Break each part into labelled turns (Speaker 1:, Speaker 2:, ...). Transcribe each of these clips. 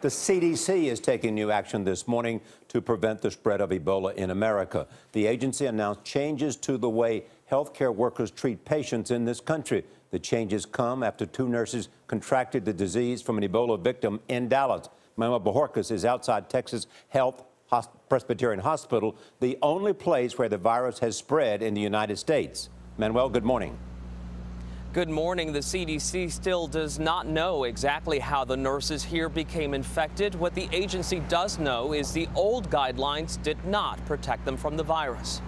Speaker 1: The CDC is taking new action this morning to prevent the spread of Ebola in America. The agency announced changes to the way healthcare workers treat patients in this country. The changes come after 2 nurses contracted the disease from an Ebola victim in Dallas. Manuel Bojorquez is outside Texas Health Presbyterian Hospital, the only place where the virus has spread in the United States. Manuel, good morning.
Speaker 2: Good morning. The CDC still does not know exactly how the nurses here became infected. What the agency does know is the old guidelines did not protect them from the virus.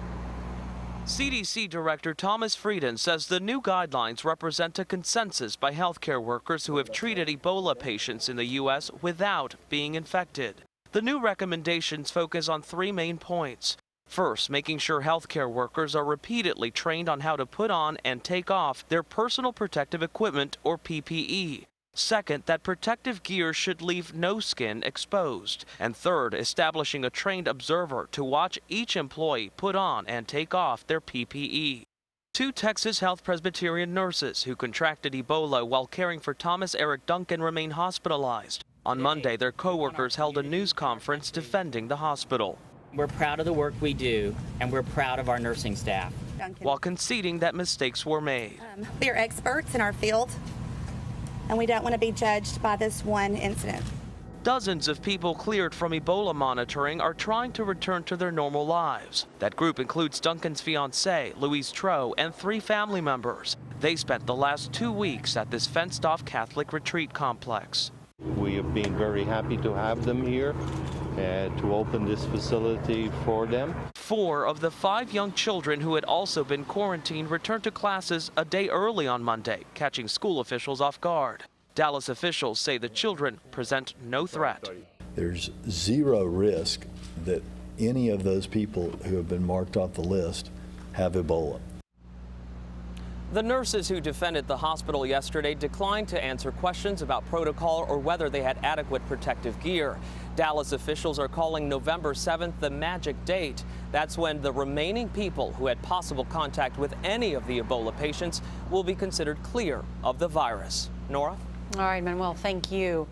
Speaker 2: CDC Director Thomas Frieden says the new guidelines represent a consensus by healthcare workers who have treated Ebola patients in the U.S. without being infected. The new recommendations focus on 3 main points. First, making sure healthcare workers are repeatedly trained on how to put on and take off their personal protective equipment, or PPE. Second, that protective gear should leave no skin exposed. And third, establishing a trained observer to watch each employee put on and take off their PPE. 2 Texas Health Presbyterian nurses who contracted Ebola while caring for Thomas Eric Duncan remain hospitalized. On Monday, their co-workers held a news conference defending the hospital.
Speaker 3: We're proud of the work we do, and we're proud of our nursing staff.
Speaker 2: While conceding that mistakes were made.
Speaker 4: We are experts in our field, and we don't want to be judged by this one incident.
Speaker 2: Dozens of people cleared from Ebola monitoring are trying to return to their normal lives. That group includes Duncan's fiancée, Louise Tro, and 3 family members. They spent the last 2 weeks at this fenced-off Catholic retreat complex.
Speaker 5: We have been very happy to have them here, to open this facility for them.
Speaker 2: 4 of the 5 young children who had also been quarantined returned to classes a day early on Monday, catching school officials off guard. Dallas officials say the children present no threat.
Speaker 6: There's 0 risk that any of those people who have been marked off the list have Ebola.
Speaker 2: The nurses who defended the hospital yesterday declined to answer questions about protocol or whether they had adequate protective gear. Dallas officials are calling November 7th the magic date. That's when the remaining people who had possible contact with any of the Ebola patients will be considered clear of the virus. Nora?
Speaker 7: All right, Manuel, thank you.